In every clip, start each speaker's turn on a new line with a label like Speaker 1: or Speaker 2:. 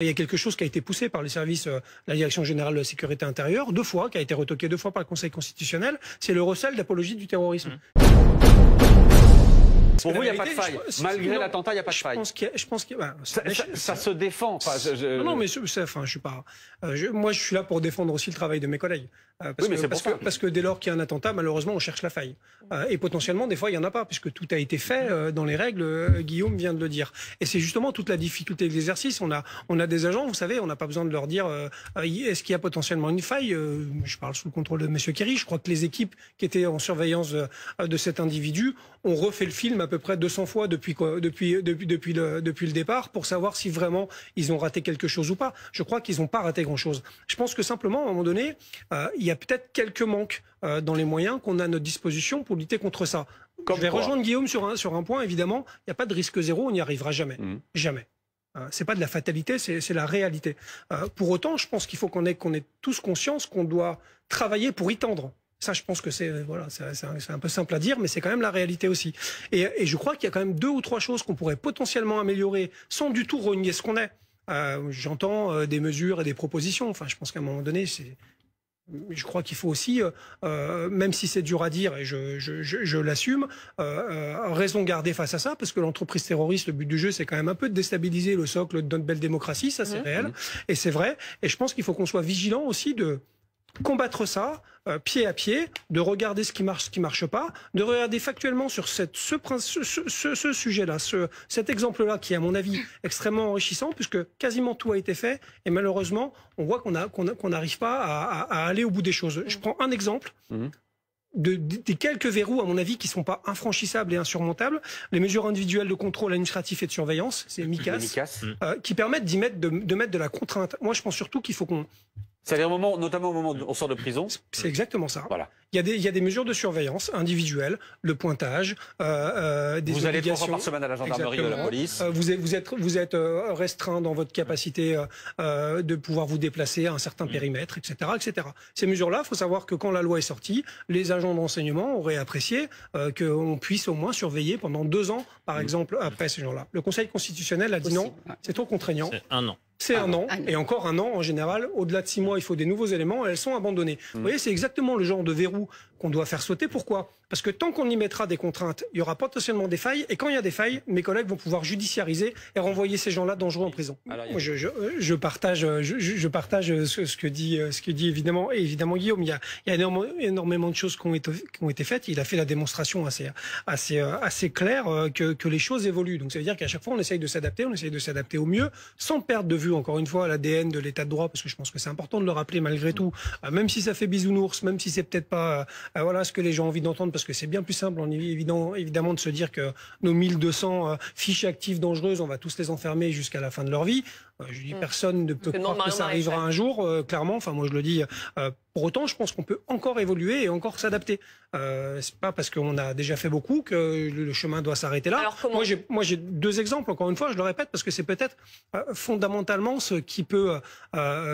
Speaker 1: Il y a quelque chose qui a été poussé par les services de la Direction générale de la sécurité intérieure, 2 fois, qui a été retoqué 2 fois par le Conseil constitutionnel, c'est le recel d'apologie du terrorisme.
Speaker 2: Pour vous, il n'y a pas de faille. Malgré l'attentat, il n'y a pas de faille.
Speaker 1: Je pense qu'il y a...
Speaker 2: Ça se défend. Enfin,
Speaker 1: Non, mais enfin, je suis pas... moi, je suis là pour défendre aussi le travail de mes collègues. Parce que dès lors qu'il y a un attentat, malheureusement, on cherche la faille. Et potentiellement, des fois, il n'y en a pas, puisque tout a été fait dans les règles, Guillaume vient de le dire. Et c'est justement toute la difficulté de l'exercice. On a des agents, vous savez, on n'a pas besoin de leur dire est-ce qu'il y a potentiellement une faille. Je parle sous le contrôle de M. Kerry. Je crois que les équipes qui étaient en surveillance de cet individu ont refait le film à peu près 200 fois depuis le départ pour savoir si vraiment ils ont raté quelque chose ou pas. Je crois qu'ils n'ont pas raté grand-chose. Je pense que simplement, à un moment donné, il y a peut-être quelques manques dans les moyens qu'on a à notre disposition pour lutter contre ça. Je vais rejoindre Guillaume sur un point, évidemment. Il n'y a pas de risque zéro, on n'y arrivera jamais. Jamais. C'est pas de la fatalité, c'est la réalité. Pour autant, je pense qu'il faut qu'on ait tous conscience qu'on doit travailler pour y tendre. Ça, je pense que c'est un peu simple à dire, mais c'est quand même la réalité aussi. Et je crois qu'il y a quand même 2 ou 3 choses qu'on pourrait potentiellement améliorer sans du tout renier ce qu'on est. J'entends des mesures et des propositions. Enfin, je pense qu'à un moment donné, je crois qu'il faut aussi, même si c'est dur à dire et je l'assume, raison garder face à ça, parce que l'entreprise terroriste, le but du jeu, c'est quand même un peu de déstabiliser le socle de notre belle démocratie, ça c'est réel, et c'est vrai. Et je pense qu'il faut qu'on soit vigilant aussi de combattre ça pied à pied, de regarder ce qui marche pas, de regarder factuellement sur ce sujet-là, cet exemple-là qui est à mon avis extrêmement enrichissant puisque quasiment tout a été fait et malheureusement on voit qu'on n'arrive pas à aller au bout des choses. Je prends un exemple. Des quelques verrous, à mon avis, qui ne sont pas infranchissables et insurmontables, les mesures individuelles de contrôle administratif et de surveillance, c'est MICAS, qui permettent de mettre de la contrainte. Moi, je pense surtout qu'il faut qu'on...
Speaker 2: C'est-à-dire notamment au moment où on sort de prison.
Speaker 1: C'est exactement ça.
Speaker 2: Voilà.
Speaker 1: Il y a des mesures de surveillance individuelles, le pointage, des obligations.
Speaker 2: Vous allez 3 fois par semaine à la gendarmerie ou à la police.
Speaker 1: Vous êtes restreint dans votre capacité de pouvoir vous déplacer à un certain périmètre, etc., etc. Ces mesures-là, il faut savoir que quand la loi est sortie, les agents de renseignement auraient apprécié qu'on puisse au moins surveiller pendant 2 ans, par exemple, après ces gens-là. Le Conseil constitutionnel a dit non, c'est trop contraignant.
Speaker 3: C'est 1 an.
Speaker 1: C'est 1 an, et encore 1 an en général. Au-delà de 6 mois, il faut des nouveaux éléments, et elles sont abandonnées. Vous voyez, c'est exactement le genre de verrou qu'on doit faire sauter. Pourquoi? Parce que tant qu'on y mettra des contraintes, il y aura potentiellement des failles, et quand il y a des failles, mes collègues vont pouvoir judiciariser et renvoyer ces gens-là dangereux en prison. Alors, moi, je partage ce que dit évidemment Guillaume. Il y a énormément de choses qui ont été faites. Il a fait la démonstration assez claire que les choses évoluent. Donc ça veut dire qu'à chaque fois, on essaye de s'adapter au mieux, sans perdre de vue, encore une fois, l'ADN de l'état de droit, parce que je pense que c'est important de le rappeler malgré tout, même si ça fait bisounours, même si c'est peut-être pas voilà ce que les gens ont envie d'entendre, parce que c'est bien plus simple, évidemment, de se dire que nos 1200 fiches actives dangereuses, on va tous les enfermer jusqu'à la fin de leur vie. Je dis, personne ne peut croire que ça arrivera un jour, clairement. Enfin, moi, je le dis. Pour autant, je pense qu'on peut encore évoluer et encore s'adapter. C'est pas parce qu'on a déjà fait beaucoup que le chemin doit s'arrêter là. Moi, j'ai 2 exemples, encore une fois, je le répète, parce que c'est peut-être fondamentalement ce qui peut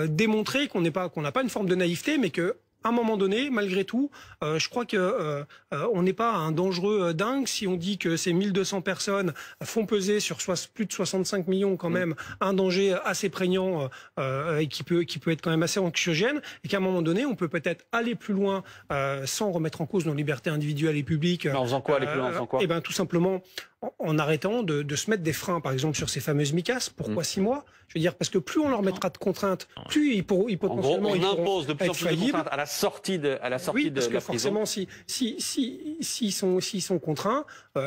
Speaker 1: démontrer qu'on n'a pas une forme de naïveté, mais que à un moment donné, malgré tout, je crois que on n'est pas un dangereux dingue si on dit que ces 1200 personnes font peser sur plus de 65 millions quand même un danger assez prégnant et qui peut être quand même assez anxiogène, et qu'à un moment donné, on peut peut-être aller plus loin sans remettre en cause nos libertés individuelles et publiques.
Speaker 2: Mais en faisant quoi, aller plus loin, en faisant quoi?
Speaker 1: Eh ben, tout simplement en arrêtant de se mettre des freins, par exemple, sur ces fameuses MICAS. Pourquoi 6 mois? Je veux dire, parce que plus on leur mettra de contraintes, plus ils potentiellement...
Speaker 2: En gros, on impose de plus en plus de contraintes à la sortie de la prison.
Speaker 1: Forcément, s'ils sont contraints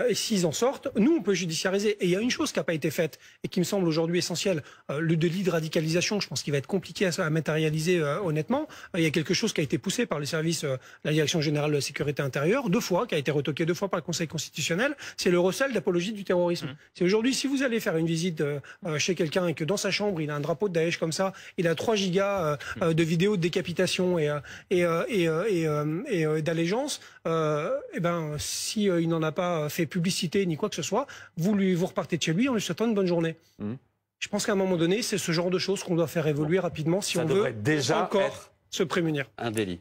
Speaker 1: et s'ils en sortent, nous, on peut judiciariser. Et il y a une chose qui n'a pas été faite et qui me semble aujourd'hui essentielle, le délit de radicalisation. Je pense qu'il va être compliqué à matérialiser honnêtement. Il y a quelque chose qui a été poussé par les services de la Direction générale de la sécurité intérieure, 2 fois, qui a été retoqué 2 fois par le Conseil constitutionnel. C'est le recel d'apologie du terrorisme. C'est aujourd'hui, si vous allez faire une visite chez quelqu'un et que dans sa chambre, il a un drapeau de Daesh comme ça, il a 3 gigas de vidéos de décapitation et d'allégeance, et ben, si il n'en a pas fait publicité ni quoi que ce soit, vous repartez de chez lui en lui souhaitant une bonne journée. Je pense qu'à un moment donné, c'est ce genre de choses qu'on doit faire évoluer rapidement si on veut encore se prémunir.
Speaker 2: Un délit.